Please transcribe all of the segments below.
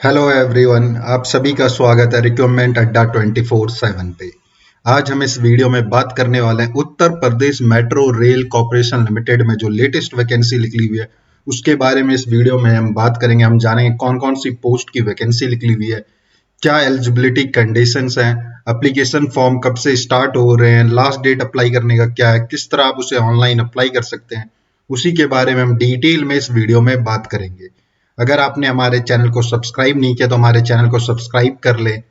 Hello everyone, आप सभी का स्वागत है रिक्रूटमेंट अड्डा 24/7 पे। आज हम इस वीडियो में बात करने वाले हैं Uttar Pradesh metro rail corporation limited में जो लेटेस्ट वैकेंसी निकली हुई है उसके बारे में। इस वीडियो में हम बात करेंगे, हम जानेंगे कौन कौन सी पोस्ट की वैकेंसी निकली हुई है, क्या एलिजिबिलिटी कंडीशंस हैं, एप्लीकेशन फॉर्म कब से स्टार्ट हो रहे हैं, लास्ट डेट अप्लाई करने का क्या है, किस तरह आप उसे ऑनलाइन अप्लाई कर सकते हैं, उसी के बारे में हम डिटेल में इस वीडियो में बात करेंगे। अगर आपने हमारे चैनल को सब्सक्राइब नहीं किया तो हमारे चैनल को सब्सक्राइब कर लें,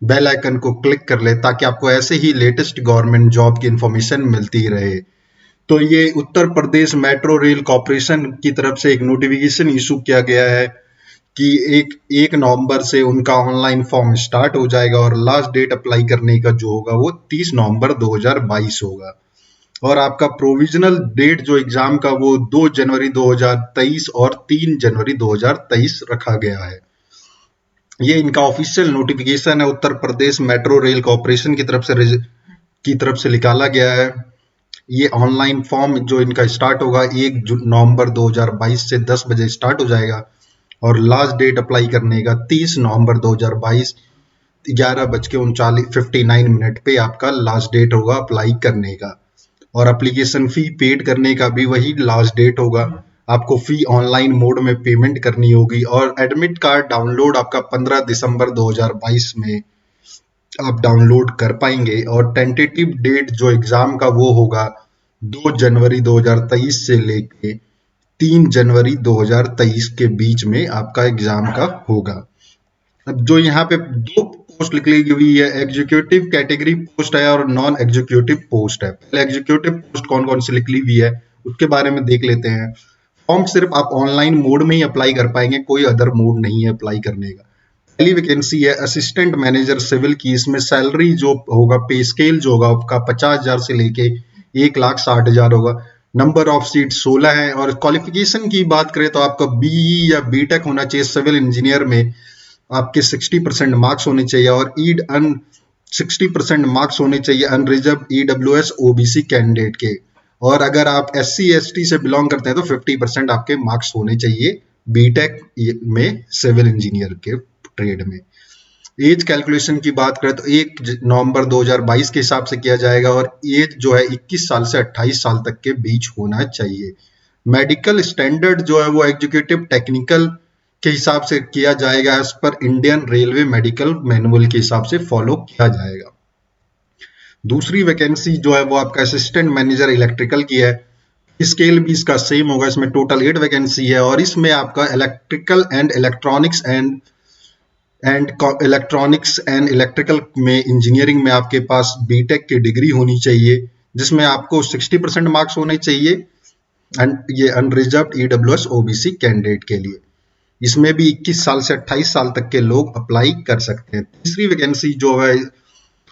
बेल आइकन को क्लिक कर लें ताकि आपको ऐसे ही लेटेस्ट गवर्नमेंट जॉब की इंफॉर्मेशन मिलती रहे। तो ये Uttar Pradesh metro rail corporation की तरफ से एक नोटिफिकेशन इशू किया गया है कि एक नवंबर से उनका ऑनलाइन फॉर्म स्टार्ट हो जाएगा और लास्ट डेट अप्लाई करने का जो होगा वो 30 नवंबर 2022 होगा। और आपका प्रोविजनल डेट जो एग्जाम का वो 2 जनवरी 2023 और 3 जनवरी 2023 रखा गया है। ये इनका ऑफिशियल नोटिफिकेशन है, Uttar Pradesh metro rail corporation की तरफ से निकाला गया है। ये ऑनलाइन फॉर्म जो इनका स्टार्ट होगा 1 नवंबर 2022 से 10 बजे स्टार्ट हो जाएगा और लास्ट डेट अप्लाई करने का 30 नवंबर 2022 11:59 पे आपका लास्ट डेट होगा अप्लाई करने का। और एप्लीकेशन फी पेड करने का भी वही लास्ट डेट होगा। आपको फी ऑनलाइन मोड में पेमेंट करनी होगी और एडमिट कार्ड डाउनलोड आपका 15 दिसंबर 2022 में आप डाउनलोड कर पाएंगे। और टेंटेटिव डेट जो एग्जाम का वो होगा 2 जनवरी 2023 से लेके 3 जनवरी 2023 के बीच में आपका एग्जाम का होगा। अब जो यहाँ पे दो पोस्ट निकली हुई है, एग्जीक्यूटिव कैटेगरी पोस्ट है और नॉन एग्जीक्यूटिव पोस्ट है। पहले एग्जीक्यूटिव पोस्ट कौन कौन सी निकली हुई है उसके बारे में देख लेते हैं। फॉर्म सिर्फ आप ऑनलाइन मोड में ही अप्लाई कर पाएंगे, कोई अदर मोड नहीं है अप्लाई करने का। पहली वैकेंसी है असिस्टेंट मैनेजर सिविल की। इसमें सैलरी जो होगा, पे स्केल जो होगा आपका 50,000 से लेके 1,60,000 होगा। नंबर ऑफ सीट 16 है। और क्वालिफिकेशन की बात करें तो आपका बीई या बीटेक होना चाहिए सिविल इंजीनियर में, आपके 60% मार्क्स होने चाहिए और ईड अन 60% मार्क्स होने चाहिए अनरिजर्व ईडब्ल्यूएस ओबीसी कैंडिडेट के। और अगर आप एससी एसटी से बिलोंग करते हैं तो 50% आपके मार्क्स होने चाहिए बीटेक में सिविल इंजीनियर के ट्रेड में। एज कैलकुलेशन की बात करें तो 1 नवंबर 2022 के हिसाब से किया जाएगा और एज जो है 21 साल से 28 साल तक के बीच होना चाहिए। मेडिकल स्टैंडर्ड जो है वो एग्जीक्यूटिव टेक्निकल के हिसाब से किया जाएगा, as per Indian railway medical manual के हिसाब से फॉलो किया जाएगा। दूसरी वैकेंसी जो है वो आपका असिस्टेंट मैनेजर इलेक्ट्रिकल की है। स्केल भी इसका सेम होगा। इसमें टोटल 8 वैकेंसी है और इसमें आपका electrical and electronics and electrical में इंजीनियरिंग में आपके पास बीटेक की डिग्री होनी चाहिए जिसमें आपको 60% मार्क्स होने चाहिए एंड ये अनरिजर्व ईडब्ल्यूएस ओबीसी कैंडिडेट के लिए। इसमें भी 21 साल से 28 साल तक के लोग अप्लाई कर सकते हैं। तीसरी वैकेंसी जो है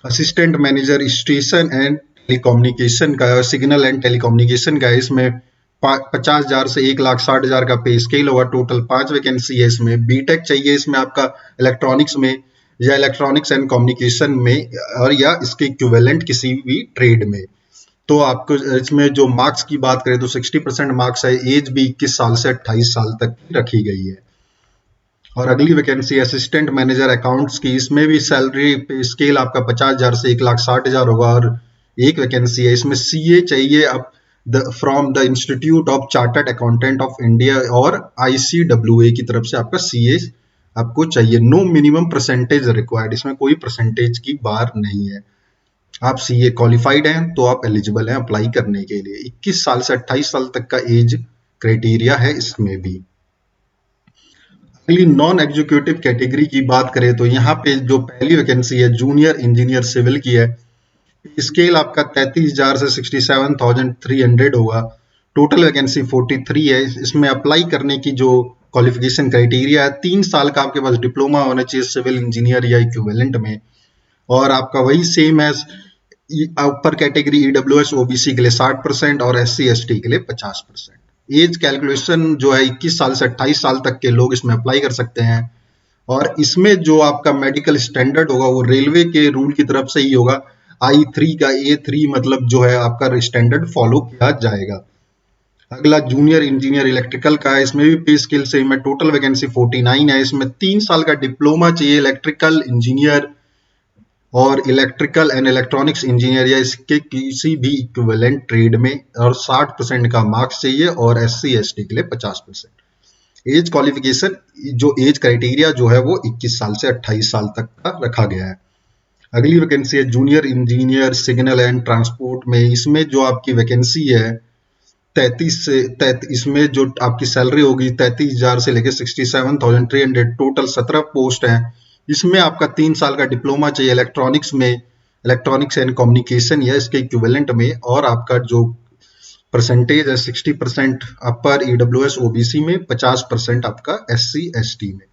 assistant manager station and telecommunication का, सिग्नल एंड टेलीकम्युनिकेशन का। इसमें 50,000 से 1,60,000 का पे स्केल होगा। टोटल 5 वैकेंसी है। इसमें बीटेक चाहिए इसमें आपका इलेक्ट्रॉनिक्स में या इलेक्ट्रॉनिक्स एंड कम्युनिकेशन में और या इसके इक्विवेलेंट किसी भी ट्रेड में। तो आपको इसमें जो मार्क्स की बात करें तो 60% मार्क्स है। एज भी 21 साल से 28 साल तक रखी गई है। और अगली वैकेंसी असिस्टेंट मैनेजर अकाउंट्स की। इसमें भी सैलरी पे स्केल आपका 50,000 से 1,60,000 होगा और एक वैकेंसी है। इसमें सीए चाहिए अब from the institute of chartered accountant of India और आईसीडब्ल्यूए की तरफ से आपका सीए आपको चाहिए। No minimum percentage required. इसमें कोई परसेंटेज की बार नहीं है। आप सीए क्वालिफाइड हैं तो आप एलिजिबल हैं अप्लाई करने के लिए। 21 साल से 28 साल तक का एज क्राइटेरिया है इसमें भी। अगली नॉन एग्जीक्यूटिव कैटेगरी की बात करें तो यहाँ पे जो पहली वैकेंसी है जूनियर इंजीनियर सिविल की है। स्केल आपका 33,000 से 67,300 होगा। टोटल वैकेंसी 43 है। इसमें अप्लाई करने की जो क्वालिफिकेशन क्राइटेरिया है 3 साल का आपके पास डिप्लोमा होना चाहिए सिविल इंजीनियर या इक्विवेलेंट में। और आपका वही सेम है अपर कैटेगरी ईडब्ल्यूएस ओबीसी के लिए 60% और एससी एसटी के लिए 50%। एज कैलकुलेशन जो है 21 साल से 28 साल तक के लोग इसमें अप्लाई कर सकते हैं। और इसमें जो आपका मेडिकल स्टैंडर्ड होगा वो रेलवे के रूल की तरफ से ही होगा। I3 का A3 मतलब जो है आपका स्टैंडर्ड फॉलो किया जाएगा। अगला जूनियर इंजीनियर इलेक्ट्रिकल का है, इसमें भी पे स्केल सेम है, टोटल वैकेंसी 49 है। इसमें 3 साल का डिप्लोमा चाहिए इलेक्ट्रिकल इंजीनियर और इलेक्ट्रिकल एंड इलेक्ट्रॉनिक्स इंजीनियर या इसके किसी भी इक्विवेलेंट ट्रेड में, और 60% का मार्क्स चाहिए, और SC ST के लिए 50%। एज क्वालिफिकेशन, जो एज क्राइटेरिया जो है वो 21 साल से 28 साल तक का रखा गया है। अगली वैकेंसी है junior engineer signal and transport में। इसमें जो आपकी वैकेंसी है 33 इसमें जो आपकी सैलरी होगी 33,000 से लेकर 67,300, टोटल 17 पोस्ट हैं। इसमें आपका 3 साल का डिप्लोमा चाहिए इलेक्ट्रॉनिक्स में, इलेक्ट्रॉनिक्स एंड कम्युनिकेशन या इसके इक्विवेलेंट में, और आपका जो परसेंटेज है 60% अपर EWS OBC में, 50% आपका SC ST में,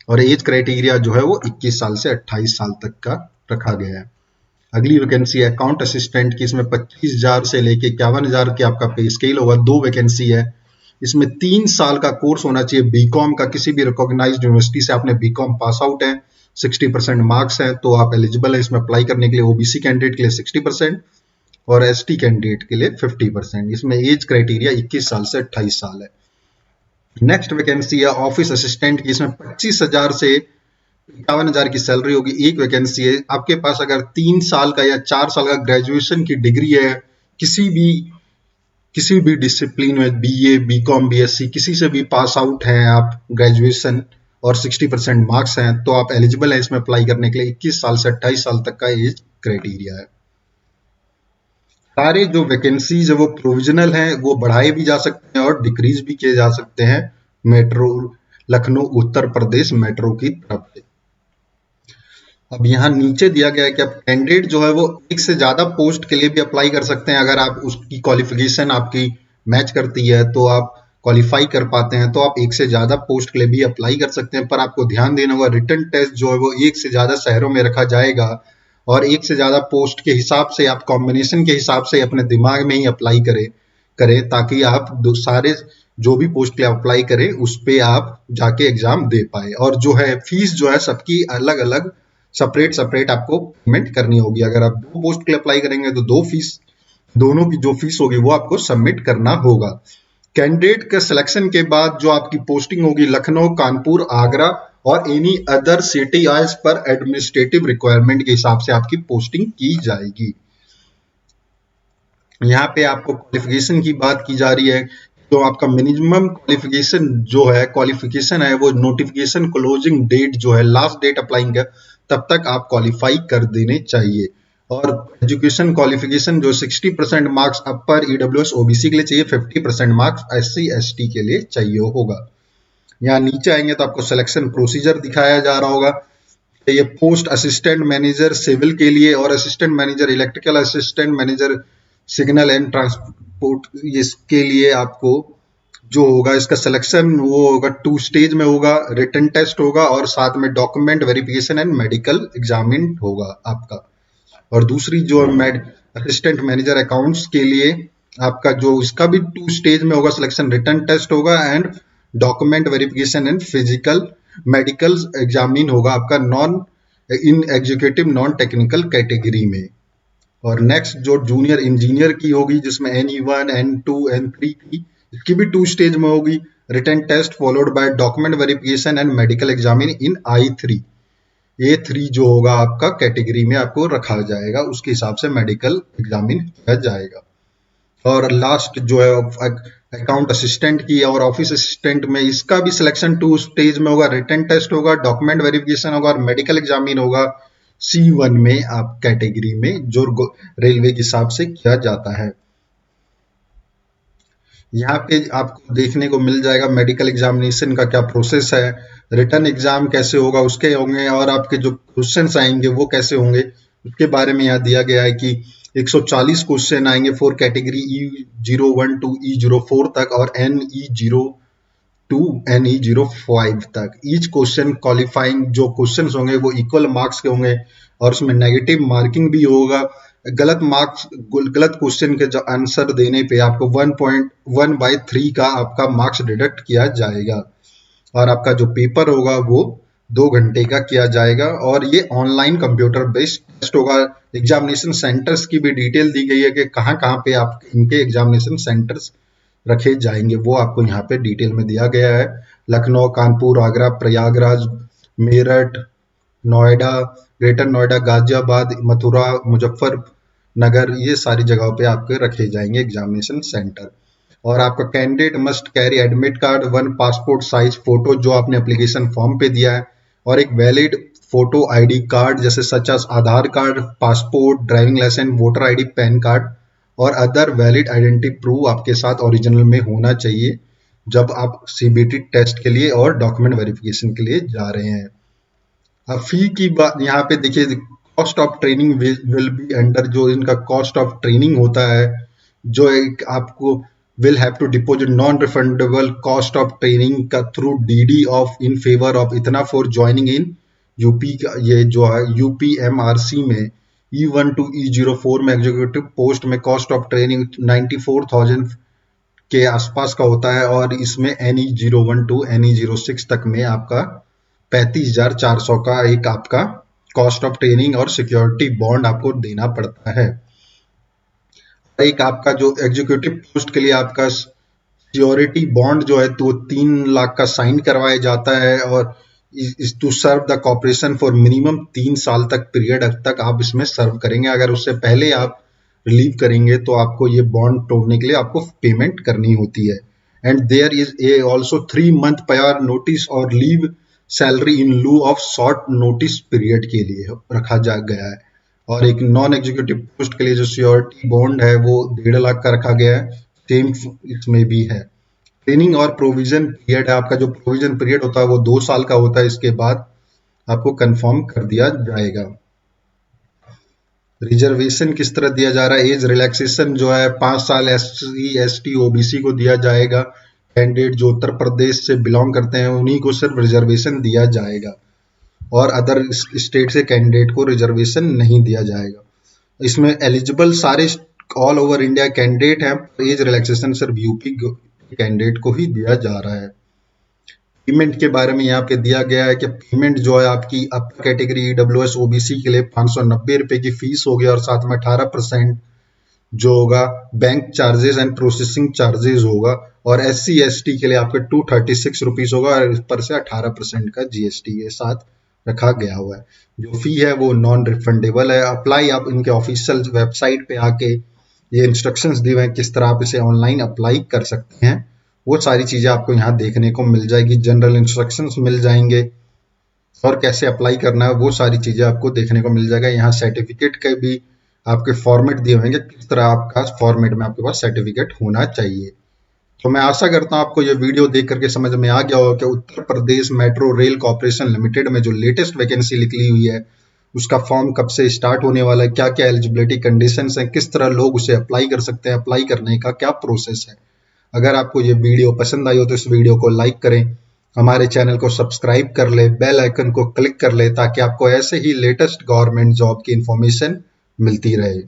और एज क्राइटेरिया जो है वो 21 साल से 28 साल तक का रखा गया है। अगली वैकेंसी है अकाउंट असिस्टेंट की। इसमें 25,000 से लेके 51,000 के आपका पे स्केल होगा। 2 वैकेंसी है। इसमें 3 साल का कोर्स होना चाहिए बीकॉम का, किसी भी रिकॉग्नाइज्ड यूनिवर्सिटी से आपने बीकॉम पास आउट है, 60% मार्क्स हैं तो आप एलिजिबल है इसमें अप्लाई करने के लिए। OBC कैंडिडेट के लिए 60% और ST कैंडिडेट के लिए 50%। इसमें एज क्राइटेरिया 21 साल से 28 साल है। नेक्स्ट वैकेंसी है ऑफिस असिस्टेंट की। इसमें 25,000 से 51,000 की सैलरी होगी। एक वैकेंसी है। आपके पास अगर 3 साल का या 4 साल का ग्रेजुएशन की डिग्री है, किसी भी डिसिप्लिन में, BA BCom BSc किसी से भी पास आउट हैं आप ग्रेजुएशन, और 60% मार्क्स हैं, तो आप एलिजिबल हैं इसमें अप्लाई करने के लिए। 21 साल से 28 साल तक का एज क्राइटेरिया है। सारे जो वैकेंसीज है वो प्रोविजनल हैं, वो बढ़ाए भी जा सकते हैं और डिक्रीज भी किए जा सकते हैं मेट्रो लखनऊ उत्तर प्रदेश मेट्रो की तरफ से। अब यहाँ नीचे दिया गया है कि अब कैंडिडेट जो है वो एक से ज्यादा पोस्ट के लिए भी अप्लाई कर सकते हैं। अगर आप उसकी क्वालिफिकेशन आपकी मैच करती है तो आप क्वालिफाई कर पाते हैं, तो आप एक से ज्यादा पोस्ट के लिए भी अप्लाई कर सकते हैं। पर आपको ध्यान देना होगा रिटन टेस्ट जो है वो एक से ज्यादा शहरों में रखा जाएगा, और एक से ज्यादा पोस्ट के हिसाब से आप कॉम्बिनेशन के हिसाब से अपने दिमाग में ही अप्लाई करें ताकि आप सारे जो भी पोस्ट के लिए अप्लाई करें उस पे आप जाके एग्जाम दे पाए। और जो है फीस जो है सबकी अलग अलग सेपरेट आपको पेमेंट करनी होगी। अगर आप 2 पोस्ट के लिए अप्लाई करेंगे तो 2 फीस, दोनों की जो फीस होगी वो आपको सबमिट करना होगा। कैंडिडेट के सिलेक्शन के बाद जो आपकी पोस्टिंग होगी लखनऊ, कानपुर, आगरा और any other city as per administrative requirement के हिसाब से आपकी पोस्टिंग की जाएगी। यहाँ पे आपको क्वालिफिकेशन की बात की जा रही है, तो आपका मिनिमम क्वालिफिकेशन है वो नोटिफिकेशन क्लोजिंग डेट जो है, लास्ट डेट अप्लाइंग का, तब तक आप क्वालिफाई कर देने चाहिए। और एजुकेशन क्वालिफिकेशन जो 60% मार्क्स अपर EWS OBC के लिए चाहिए, 50% मार्क्स SC ST के लिए चाहिए होगा। यहाँ नीचे आएंगे तो आपको सिलेक्शन प्रोसीजर दिखाया जा रहा होगा। ये पोस्ट असिस्टेंट मैनेजर सिविल के लिए और assistant manager electrical, assistant manager signal and transport, इसके लिए आपको जो होगा इसका सिलेक्शन वो होगा 2 स्टेज में होगा। रिटन टेस्ट होगा और साथ में document verification and medical examine होगा आपका। और दूसरी जो असिस्टेंट मैनेजर अकाउंट्स के लिए आपका जो इसका भी 2 स्टेज में होगा सिलेक्शन, रिटन टेस्ट होगा and document verification and physical medical examine होगा आपका इन एग्जीक्यूटिव नॉन टेक्निकल कैटेगरी में। और नेक्स्ट जो जूनियर इंजीनियर की होगी जिसमें NE1 N2 N3 की, इसकी भी 2 स्टेज में होगी। Written test followed by document verification and medical examine in I3। A3 जो होगा आपका कैटेगरी में आपको रखा जाएगा, उसके हिसाब से मेडिकल एग्जामिन किया जाएगा। और लास्ट जो है अकाउंट असिस्टेंट की और ऑफिस असिस्टेंट में, इसका भी सिलेक्शन 2 स्टेज में होगा। रिटन टेस्ट होगा, डॉक्यूमेंट वेरिफिकेशन होगा और मेडिकल एग्जामिन होगा C1 में आप कैटेगरी में, जो रेलवे के हिसाब से किया जाता है। यहाँ पे आपको देखने को मिल जाएगा मेडिकल एग्जामिनेशन का क्या प्रोसेस है, रिटन एग्जाम कैसे होगा उसके होंगे, और आपके जो क्वेश्चंस आएंगे वो कैसे होंगे उसके बारे में यहाँ दिया गया है कि 140 क्वेश्चन आएंगे for category E01 to E04 तक और NE0 टू NE05 तक। ईच क्वेश्चन क्वालिफाइंग जो क्वेश्चंस होंगे वो इक्वल मार्क्स के होंगे, और उसमें नेगेटिव मार्किंग भी होगा। गलत क्वेश्चन के जो आंसर देने पे आपको 1.1/3 का आपका मार्क्स डिडक्ट किया जाएगा। और आपका जो पेपर होगा वो 2 घंटे का किया जाएगा, और ये ऑनलाइन कंप्यूटर बेस्ड टेस्ट होगा। एग्जामिनेशन सेंटर्स की भी डिटेल दी गई है कि कहाँ पे आप इनके एग्जामिनेशन सेंटर्स रखे जाएंगे, वो आपको यहाँ पे डिटेल में दिया गया है। लखनऊ, कानपुर, आगरा, प्रयागराज, मेरठ, नोएडा, ग्रेटर नोएडा, गाजियाबाद, मथुरा, मुजफ्फरनगर, ये सारी जगहों पे आपके रखे जाएंगे एग्जामिनेशन सेंटर। और आपका candidate must carry admit card, 1 passport size photo जो आपने एप्लीकेशन फॉर्म पे दिया है, और एक वैलिड फोटो आईडी कार्ड जैसे such as Aadhaar card, passport, driving licence, voter ID, PAN card और अदर वैलिड आइडेंटिटी प्रूफ आपके साथ ओरिजिनल में होना चाहिए जब आप सीबीटी टेस्ट के लिए और डॉक्यूमेंट वेरिफिकेशन के लिए जा रहे हैं। अब फी की बात यहाँ पे देखिए, cost of training will be under, जो इनका कॉस्ट ऑफ ट्रेनिंग होता है, जो एक आपको will have to deposit non refundable cost of training का through DD of in favour of इतना फॉर ज्वाइनिंग इन यूपी का, ये जो है यूपीएमआरसी में E1 to E04 में एग्जीक्यूटिव पोस्ट में कॉस्ट ऑफ ट्रेनिंग 94,000 के आसपास का होता है, और इसमें NE01 to NE06 तक में आपका 35,400 का एक आपका कॉस्ट ऑफ ट्रेनिंग और सिक्योरिटी बॉन्ड आपको देना पड़ता है। एक आपका जो एग्जीक्यूटिव पोस्ट के लिए आपका सिक्योरिटी बॉन्ड जो है तो 3 लाख का साइन करवाया जाता है, और to serve the corporation for minimum 3 साल तक पीरियड तक आप इसमें सर्व करेंगे। अगर उससे पहले आप रिलीव करेंगे तो आपको ये बॉन्ड तोड़ने के लिए आपको पेमेंट करनी होती है। And there is a also 3 month prior notice और leave salary in lieu of short notice period के लिए रखा जा गया है। और एक नॉन एग्जीक्यूटिव पोस्ट के लिए जो सिक्योरिटी बॉन्ड है वो 1.5 लाख का रखा गया है, सेम इसमें भी है। ट्रेनिंग और प्रोविजन पीरियड है, आपका जो प्रोविजन पीरियड होता है वो 2 साल का होता है, इसके बाद आपको कंफर्म कर दिया जाएगा। रिजर्वेशन किस तरह दिया जा रहा है, एज रिलैक्सेशन जो है 5 साल SC ST OBC को दिया जाएगा। कैंडिडेट जो उत्तर प्रदेश से बिलोंग करते हैं उन्हीं को सिर्फ रिजर्वेशन दिया जाएगा, और अदर स्टेट से कैंडिडेट को रिजर्वेशन नहीं दिया जाएगा। इसमें एलिजिबल सारे ऑल ओवर इंडिया कैंडिडेट हैं, एज रिलैक्सेशन सिर्फ यूपी कैंडिडेट को ही दिया जा रहा है। पेमेंट के बारे में यहाँ पे दिया गया है कि पेमेंट जो है आपकी अपर कैटेगरी EWS OBC के लिए 590 रुपए की फीस होगी, और साथ में 18% जो होगा bank charges and processing charges होगा, और SC ST के लिए आपके 236 रुपीज होगा, और इस पर से 18% का GST के साथ रखा गया हुआ है। जो फी है वो नॉन रिफंडेबल है। अप्लाई आप इनके ऑफिशियल वेबसाइट पे आके ये इंस्ट्रक्शंस दिए हुए हैं किस तरह आप इसे ऑनलाइन अप्लाई कर सकते हैं, वो सारी चीजें आपको यहाँ देखने को मिल जाएगी। जनरल इंस्ट्रक्शंस मिल जाएंगे, और कैसे अप्लाई करना है वो सारी चीजें आपको देखने को मिल जाएगा। यहाँ सर्टिफिकेट के भी आपके फॉर्मेट दिए होंगे, किस तरह आपका फॉर्मेट में आपके पास सर्टिफिकेट होना चाहिए। तो मैं आशा करता हूँ आपको ये वीडियो देख करके समझ में आ गया होगा कि Uttar Pradesh metro rail corporation limited में जो लेटेस्ट वैकेंसी निकली हुई है उसका फॉर्म कब से स्टार्ट होने वाला है, क्या क्या एलिजिबिलिटी कंडीशंस हैं, किस तरह लोग उसे अप्लाई कर सकते हैं, अप्लाई करने का क्या प्रोसेस है। अगर आपको ये वीडियो पसंद आई हो तो इस वीडियो को लाइक करें, हमारे चैनल को सब्सक्राइब कर ले, बेल आइकन को क्लिक कर ले, ताकि आपको ऐसे ही लेटेस्ट गवर्नमेंट जॉब की इंफॉर्मेशन मिलती रहे।